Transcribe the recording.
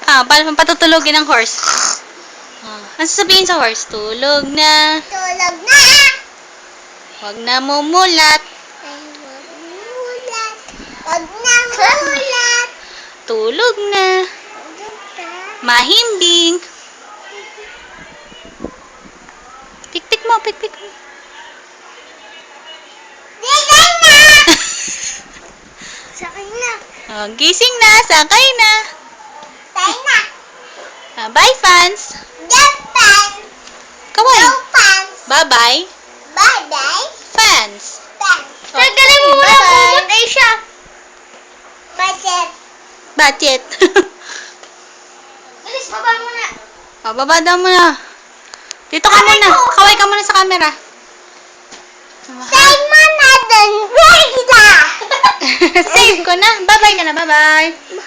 Paano patutulogin ng horse? Ano sasabihin sa horse? Tulog na. Tulog na! Huwag na mumulat. Ay, wag mulat. Wag na mulat. Tulog na. Tulog na. Mahimbing. Pikpik mo, pikpik mo. Gising na! Sakay na. Gising na, sakay na. Sakay na. Bye, fans. Japan. Kaway. No pants. Bye-bye. Bye-bye. Fans. Pants. Tanggalin mo muna, Bye-bye. Asia. Budget. Budget. Bilis, baba muna. Baba daw muna. Dito ka muna. Kaway ka muna sa camera. Save mo na dun. Wait na. Save ko na. Bye-bye ka na. Bye-bye.